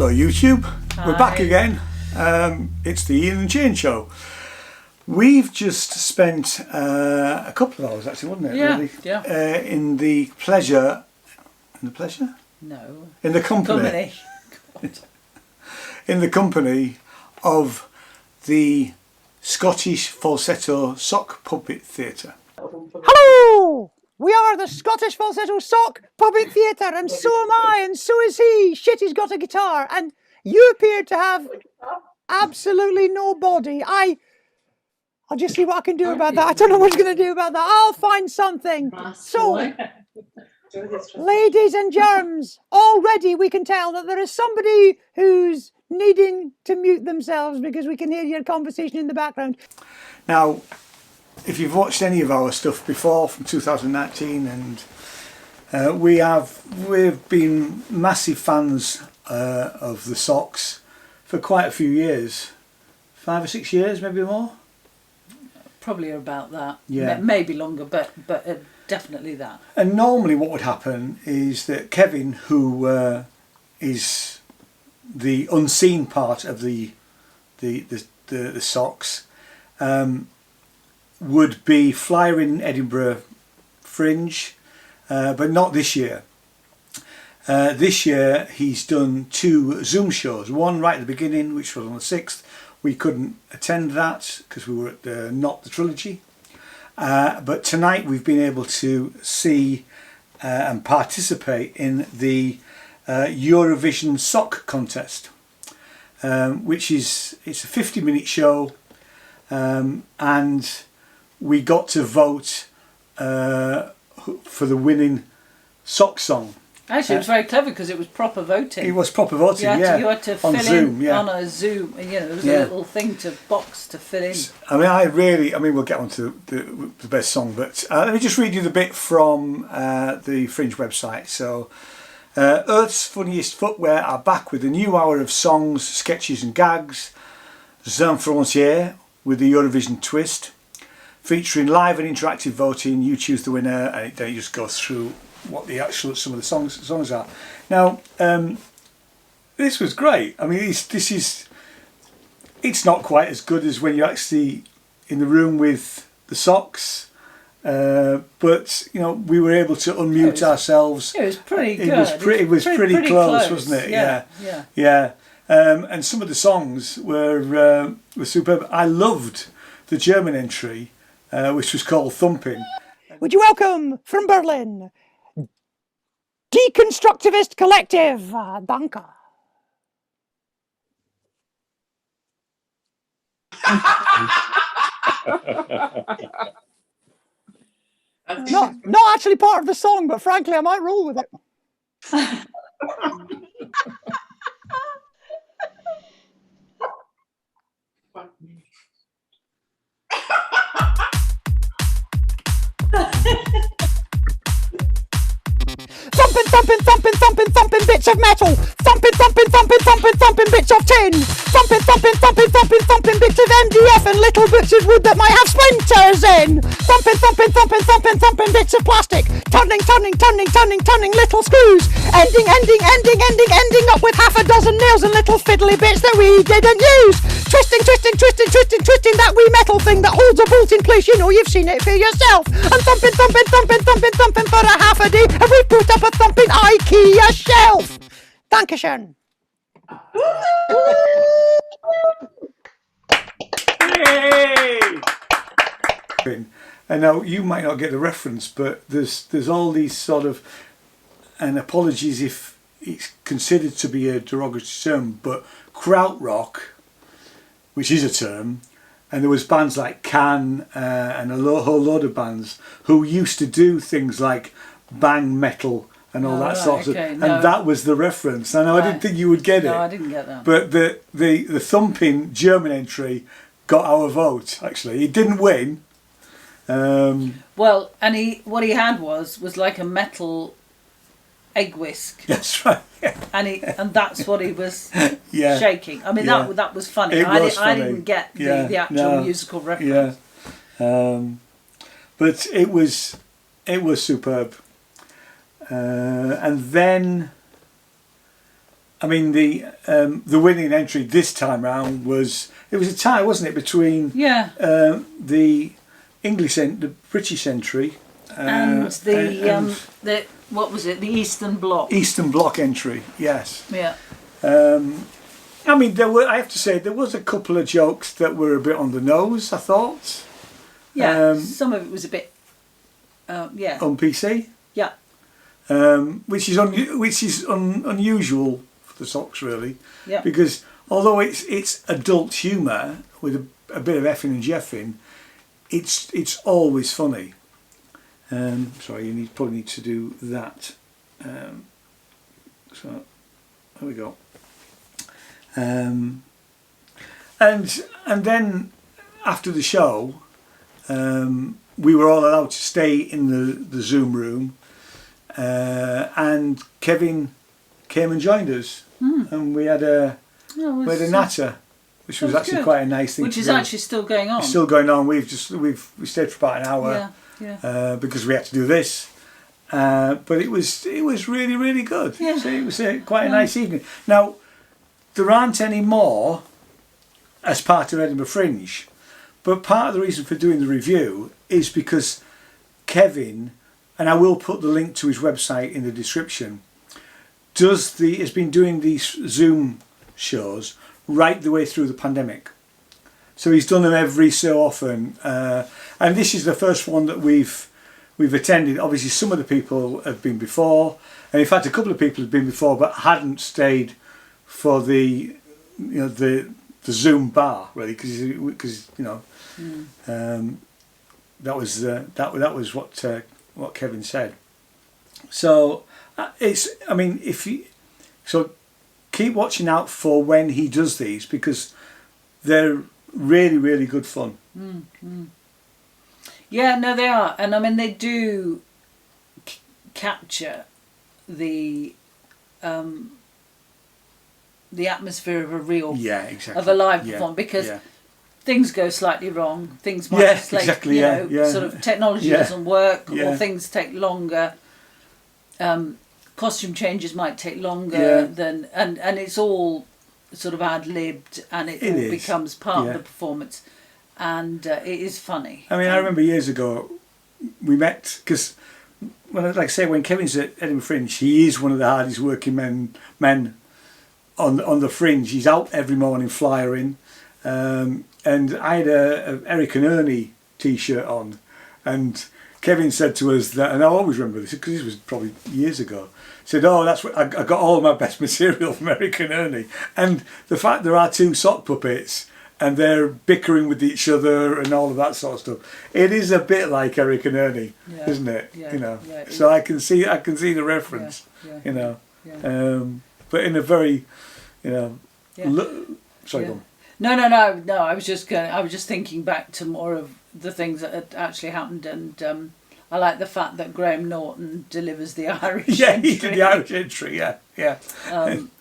Hello YouTube, Hi. We're back again. It's the Ian and Jane show. We've just spent a couple of hours actually, wasn't it? Yeah, really? yeah. In the pleasure, No. in the company, God. in the company of the Scottish Falsetto Sock Puppet Theatre. Hello! We are the Scottish Falsetto Sock Puppet Theatre, and so am I, and so is he. Shit, he's got a guitar, and you appear to have absolutely no body. I'll just see what I can do about that. I don't know what I'm going to do about that. I'll find something. So, ladies and germs, already we can tell that there is somebody who's needing to mute themselves because we can hear your conversation in the background. Now, if you've watched any of our stuff before from 2019, and we've been massive fans of the Socks for quite a few years, 5 or 6 years, maybe more. Probably about that. Yeah. Maybe longer, but definitely that. And normally, what would happen is that Kevin, who is the unseen part of the Socks, would be flyer in Edinburgh Fringe, but not this year. This year he's done 2 Zoom shows, one right at the beginning, which was on the 6th. We couldn't attend that because we were at Not the Trilogy, but tonight we've been able to see and participate in the Eurovision Sock Contest, which it's a 50-minute show, and we got to vote for the winning sock song. Actually, it was very clever because it was proper voting. It was proper voting, you had to on fill Zoom, in on a Zoom. There was a little thing box to fill in. We'll get on to the best song, but let me just read you the bit from the Fringe website. So, Earth's Funniest Footwear are back with a new hour of songs, sketches and gags. Zone Frontier with the Eurovision twist, featuring live and interactive voting. You choose the winner, and then you just go through what some of the songs are. Now, this was great. I mean, it's not quite as good as when you're actually in the room with the Socks, but we were able to unmute ourselves. It was pretty good. It was pretty close, wasn't it? Yeah. And some of the songs were superb. I loved the German entry, which was called Thumping. Would you welcome from Berlin, Deconstructivist Collective. Danke. Not actually part of the song, but frankly, I might roll with it. Thumping bits of metal. Thumping bits of tin. Thumping bits of MDF and little bits of wood that might have splinters in. Thumping bits of plastic. Turning little screws. Ending up with half a dozen nails and little fiddly bits that we didn't use. Twisting that wee metal thing that holds a bolt in place. You've seen it for yourself. And thumping for a half a day, and we put up a thumping IKEA shelf. Dankeschön. Yay! And now you might not get the reference, but there's all these sort of, and apologies if it's considered to be a derogatory term, but krautrock, which is a term, and there was bands like Can and a whole load of bands who used to do things like bang metal and all that sort of stuff, and that was the reference. I know I didn't think you would get it. No, I didn't get that. But the thumping German entry got our vote. Actually, he didn't win. Well, and what he had was like a metal egg whisk. That's right. Yeah. And that's what he was Yeah. shaking. I mean, that was funny. Funny. I didn't get the actual musical reference. Yeah. But it was superb. And then I mean, the winning entry this time round was a tie, wasn't it, between the the British entry and the what was it? The Eastern Bloc. Eastern Bloc entry, yes. Yeah. I mean, I have to say, there was a couple of jokes that were a bit on the nose, I thought. Yeah, some of it was a bit, on PC. Yeah. Which is unusual for the Sox, really. Yeah. Because although it's adult humour with a bit of effing and jeffing, it's always funny. Sorry, you probably need to do that. So there we go. And then after the show, we were all allowed to stay in the Zoom room, and Kevin came and joined us, and we had a natter, which was actually quite a nice thing. Which is actually still going on. It's still going on. We stayed for about an hour, because we had to do this. But it was really, really good. Yeah. So it was quite a nice evening. Now, there aren't any more as part of Edinburgh Fringe, but part of the reason for doing the review is because Kevin, and I will put the link to his website in the description, has been doing these Zoom shows right the way through the pandemic. So he's done them every so often, and this is the first one that we've attended. Obviously, some of the people have been before, and in fact, a couple of people have been before but hadn't stayed for the Zoom bar, really, because that was what Kevin said. So keep watching out for when he does these, because they're really, really good fun. Yeah, no, they are, and I mean they do capture the atmosphere of a real, of a live performance, because things go slightly wrong. Things might sort of technology doesn't work, or things take longer. Costume changes might take longer than, and it's all sort of ad-libbed, and it all becomes part of the performance, and it is funny. I mean, I remember years ago we met, because when Kevin's at Edinburgh Fringe, he is one of the hardest working men on the Fringe. He's out every morning flyering, and I had a Eric and Ernie t-shirt on, and Kevin said to us that, and I always remember this because this was probably years ago, said, that's what I got all my best material from Eric and Ernie. And the fact there are two sock puppets and they're bickering with each other and all of that sort of stuff, it is a bit like Eric and Ernie, isn't it? So I can see the reference, but in a very, sorry, go on. No. I was just thinking back to more of the things that had actually happened, and I like the fact that Graham Norton delivers the Irish entry. He did the Irish entry,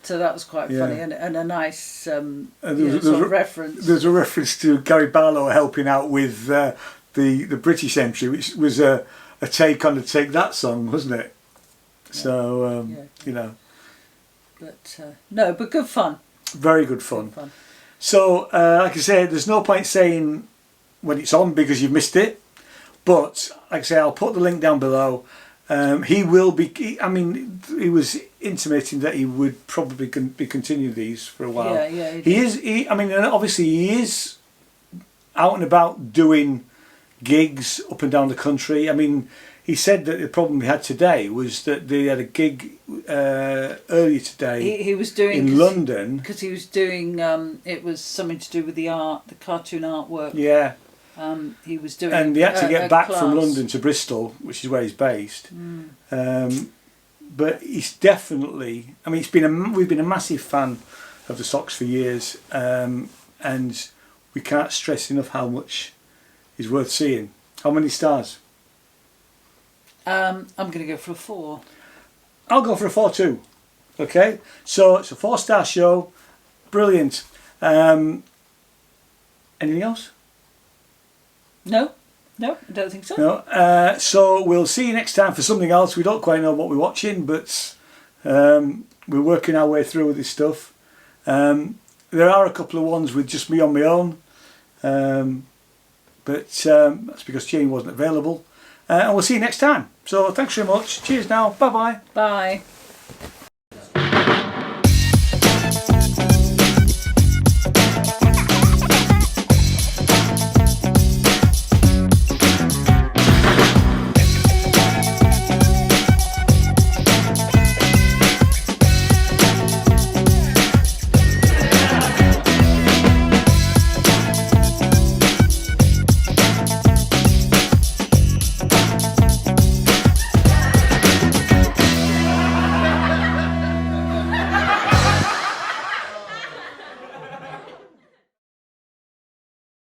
so that was quite funny, and a nice sort of reference. There's a reference to Gary Barlow helping out with the British entry, which was a take on the Take That song, wasn't it? So, But good fun. Very good fun. So, like I say, there's no point saying when it's on because you've missed it. But, like I say, I'll put the link down below. He will be, he was intimating that he would probably be continuing these for a while. Obviously he is out and about doing gigs up and down the country. I mean, he said that the problem we had today was that they had a gig earlier today. He was doing in London, because he was doing. It was something to do with the cartoon artwork. Yeah. He was doing, and he had to get back from London to Bristol, which is where he's based. But he's definitely. I mean, we've been a massive fan of the Sox for years, and we can't stress enough how much is worth seeing. How many stars? I'm going to go for a 4. I'll go for a 4 too. Okay, so it's a 4-star show, brilliant. Anything else? No, I don't think so. No. So we'll see you next time for something else. We don't quite know what we're watching, but we're working our way through this stuff. There are a couple of ones with just me on my own, but that's because Jane wasn't available. And we'll see you next time. So thanks very much. Cheers now. Bye-bye. Bye.